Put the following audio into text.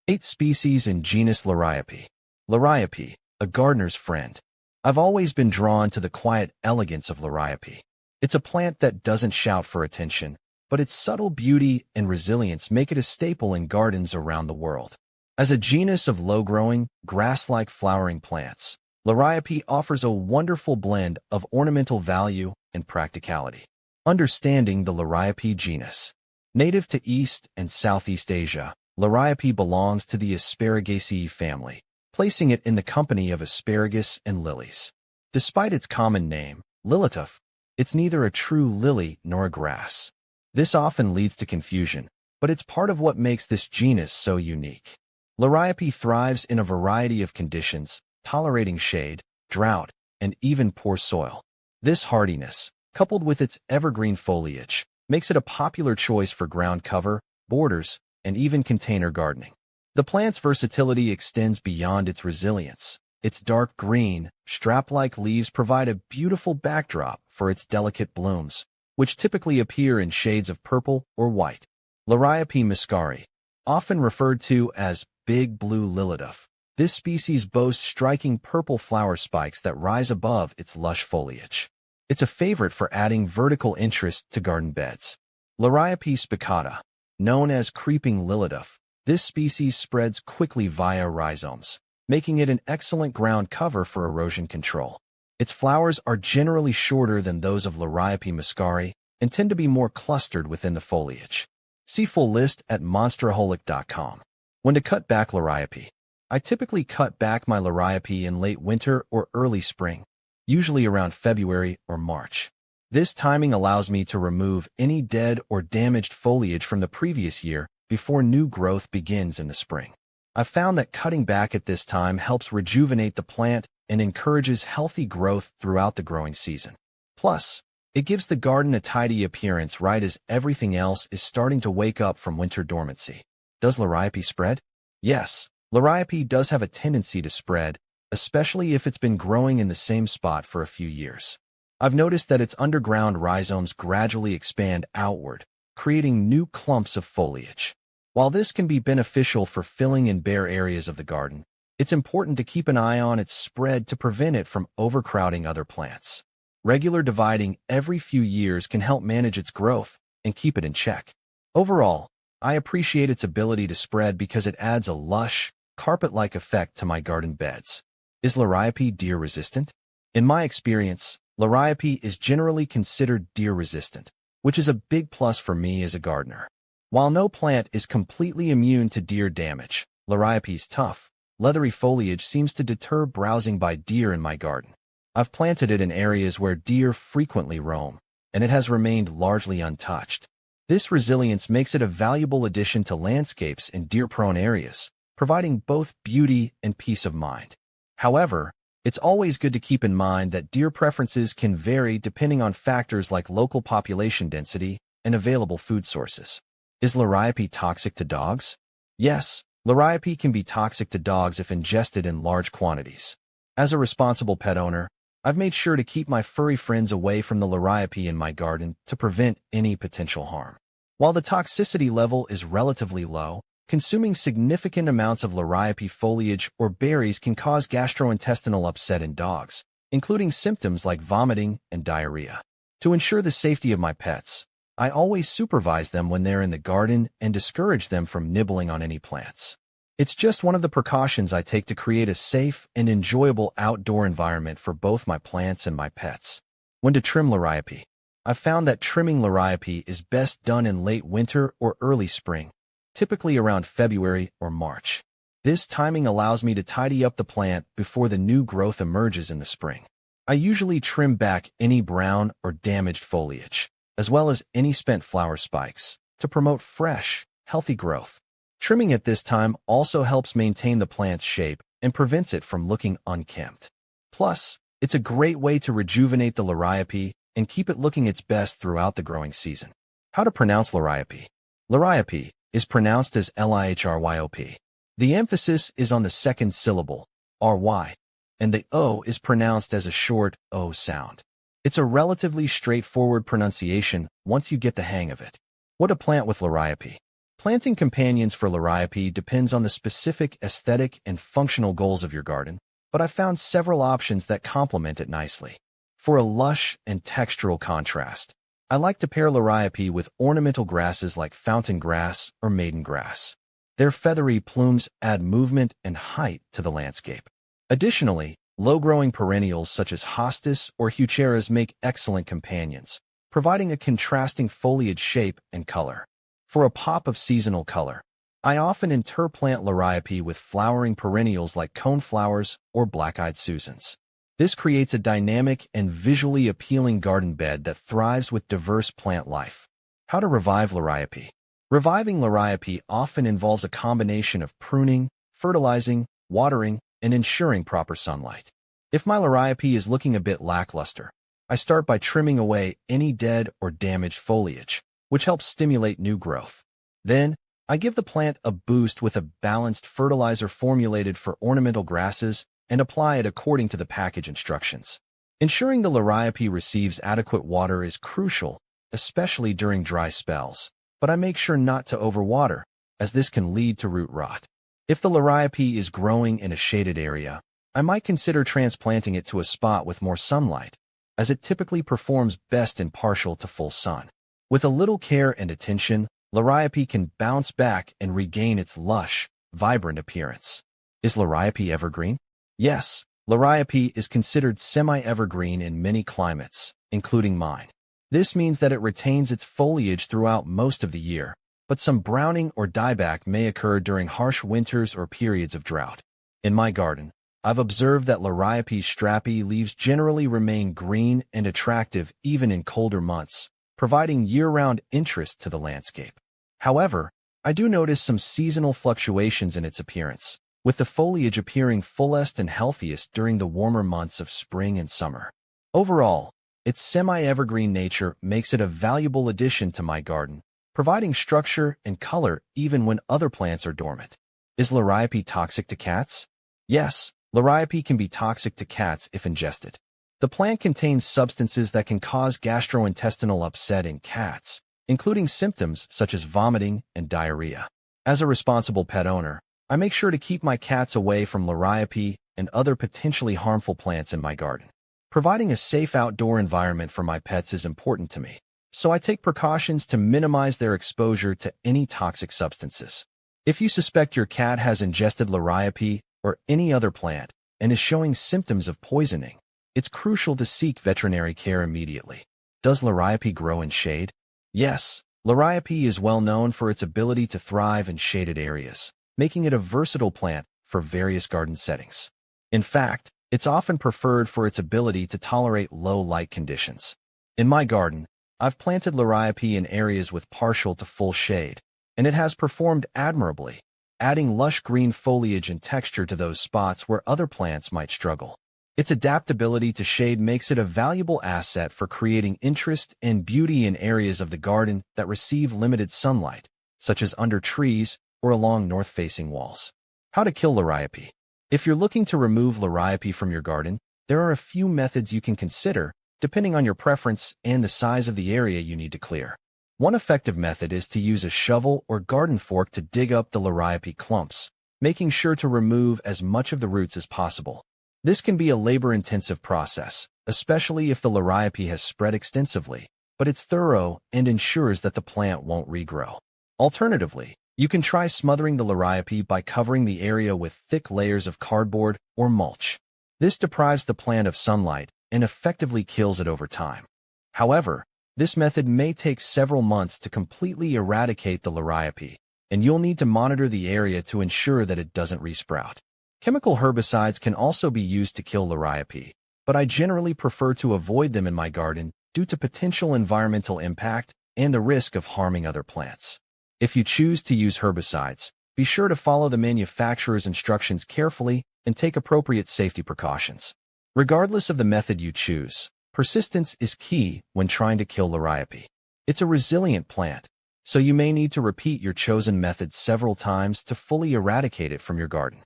8 species in genus Liriope. Liriope, a gardener's friend. I've always been drawn to the quiet elegance of Liriope. It's a plant that doesn't shout for attention, but its subtle beauty and resilience make it a staple in gardens around the world. As a genus of low-growing, grass-like flowering plants, Liriope offers a wonderful blend of ornamental value and practicality. Understanding the Liriope genus. Native to East and Southeast Asia, Liriope belongs to the Asparagaceae family, placing it in the company of asparagus and lilies. Despite its common name, Liriope, it's neither a true lily nor a grass. This often leads to confusion, but it's part of what makes this genus so unique. Liriope thrives in a variety of conditions, tolerating shade, drought, and even poor soil. This hardiness, coupled with its evergreen foliage, makes it a popular choice for ground cover, borders, and even container gardening. The plant's versatility extends beyond its resilience. Its dark green, strap-like leaves provide a beautiful backdrop for its delicate blooms, which typically appear in shades of purple or white. Liriope muscari, often referred to as big blue lilidove. This species boasts striking purple flower spikes that rise above its lush foliage. It's a favorite for adding vertical interest to garden beds. Liriope spicata, known as creeping lilidove, this species spreads quickly via rhizomes, making it an excellent ground cover for erosion control. Its flowers are generally shorter than those of Liriope muscari and tend to be more clustered within the foliage. See full list at monsteraholic.com. When to cut back Liriope. I typically cut back my Liriope in late winter or early spring, usually around February or March. This timing allows me to remove any dead or damaged foliage from the previous year before new growth begins in the spring. I've found that cutting back at this time helps rejuvenate the plant and encourages healthy growth throughout the growing season. Plus, it gives the garden a tidy appearance right as everything else is starting to wake up from winter dormancy. Does Liriope spread? Yes, Liriope does have a tendency to spread, especially if it's been growing in the same spot for a few years. I've noticed that its underground rhizomes gradually expand outward, creating new clumps of foliage. While this can be beneficial for filling in bare areas of the garden, it's important to keep an eye on its spread to prevent it from overcrowding other plants. Regular dividing every few years can help manage its growth and keep it in check. Overall, I appreciate its ability to spread because it adds a lush, carpet-like effect to my garden beds. Is Liriope deer-resistant? In my experience, Liriope is generally considered deer-resistant, which is a big plus for me as a gardener. While no plant is completely immune to deer damage, Liriope's tough, leathery foliage seems to deter browsing by deer in my garden. I've planted it in areas where deer frequently roam, and it has remained largely untouched. This resilience makes it a valuable addition to landscapes in deer-prone areas, providing both beauty and peace of mind. However, it's always good to keep in mind that deer preferences can vary depending on factors like local population density and available food sources. Is Liriope toxic to dogs? Yes, Liriope can be toxic to dogs if ingested in large quantities. As a responsible pet owner, I've made sure to keep my furry friends away from the Liriope in my garden to prevent any potential harm. While the toxicity level is relatively low, consuming significant amounts of Liriope foliage or berries can cause gastrointestinal upset in dogs, including symptoms like vomiting and diarrhea. To ensure the safety of my pets, I always supervise them when they're in the garden and discourage them from nibbling on any plants. It's just one of the precautions I take to create a safe and enjoyable outdoor environment for both my plants and my pets. When to trim Liriope. I've found that trimming Liriope is best done in late winter or early spring, typically around February or March. This timing allows me to tidy up the plant before the new growth emerges in the spring. I usually trim back any brown or damaged foliage, as well as any spent flower spikes, to promote fresh, healthy growth. Trimming at this time also helps maintain the plant's shape and prevents it from looking unkempt. Plus, it's a great way to rejuvenate the Liriope and keep it looking its best throughout the growing season. How to pronounce Liriope? Liriope is pronounced as Lihryop. The emphasis is on the second syllable, ry, and the O is pronounced as a short O sound. It's a relatively straightforward pronunciation once you get the hang of it. What to plant with Liriope? Planting companions for Liriope depends on the specific aesthetic and functional goals of your garden, but I've found several options that complement it nicely. For a lush and textural contrast, I like to pair Liriope with ornamental grasses like fountain grass or maiden grass. Their feathery plumes add movement and height to the landscape. Additionally, low-growing perennials such as hostis or heucheras make excellent companions, providing a contrasting foliage shape and color. For a pop of seasonal color, I often interplant Liriope with flowering perennials like coneflowers or black-eyed Susans. This creates a dynamic and visually appealing garden bed that thrives with diverse plant life. How to revive Liriope? Reviving Liriope often involves a combination of pruning, fertilizing, watering, and ensuring proper sunlight. If my Liriope is looking a bit lackluster, I start by trimming away any dead or damaged foliage, which helps stimulate new growth. Then, I give the plant a boost with a balanced fertilizer formulated for ornamental grasses and apply it according to the package instructions. Ensuring the Liriope receives adequate water is crucial, especially during dry spells, but I make sure not to overwater, as this can lead to root rot. If the Liriope is growing in a shaded area, I might consider transplanting it to a spot with more sunlight, as it typically performs best in partial to full sun. With a little care and attention, Liriope can bounce back and regain its lush, vibrant appearance. Is Liriope evergreen? Yes, Liriope is considered semi-evergreen in many climates, including mine. This means that it retains its foliage throughout most of the year, but some browning or dieback may occur during harsh winters or periods of drought. In my garden, I've observed that Liriope's strappy leaves generally remain green and attractive even in colder months, providing year-round interest to the landscape. However, I do notice some seasonal fluctuations in its appearance, with the foliage appearing fullest and healthiest during the warmer months of spring and summer. Overall, its semi-evergreen nature makes it a valuable addition to my garden, providing structure and color even when other plants are dormant. Is Liriope toxic to cats? Yes, Liriope can be toxic to cats if ingested. The plant contains substances that can cause gastrointestinal upset in cats, including symptoms such as vomiting and diarrhea. As a responsible pet owner, I make sure to keep my cats away from Liriope and other potentially harmful plants in my garden. Providing a safe outdoor environment for my pets is important to me, so I take precautions to minimize their exposure to any toxic substances. If you suspect your cat has ingested Liriope or any other plant and is showing symptoms of poisoning, it's crucial to seek veterinary care immediately. Does Liriope grow in shade? Yes, Liriope is well known for its ability to thrive in shaded areas, making it a versatile plant for various garden settings. In fact, it's often preferred for its ability to tolerate low light conditions. In my garden, I've planted Liriope in areas with partial to full shade, and it has performed admirably, adding lush green foliage and texture to those spots where other plants might struggle. Its adaptability to shade makes it a valuable asset for creating interest and beauty in areas of the garden that receive limited sunlight, such as under trees or along north-facing walls. How to kill Liriope? If you're looking to remove Liriope from your garden, there are a few methods you can consider, depending on your preference and the size of the area you need to clear. One effective method is to use a shovel or garden fork to dig up the Liriope clumps, making sure to remove as much of the roots as possible. This can be a labor-intensive process, especially if the Liriope has spread extensively, but it's thorough and ensures that the plant won't regrow. Alternatively, you can try smothering the Liriope by covering the area with thick layers of cardboard or mulch. This deprives the plant of sunlight and effectively kills it over time. However, this method may take several months to completely eradicate the Liriope, and you'll need to monitor the area to ensure that it doesn't resprout. Chemical herbicides can also be used to kill Liriope, but I generally prefer to avoid them in my garden due to potential environmental impact and the risk of harming other plants. If you choose to use herbicides, be sure to follow the manufacturer's instructions carefully and take appropriate safety precautions. Regardless of the method you choose, persistence is key when trying to kill Liriope. It's a resilient plant, so you may need to repeat your chosen method several times to fully eradicate it from your garden.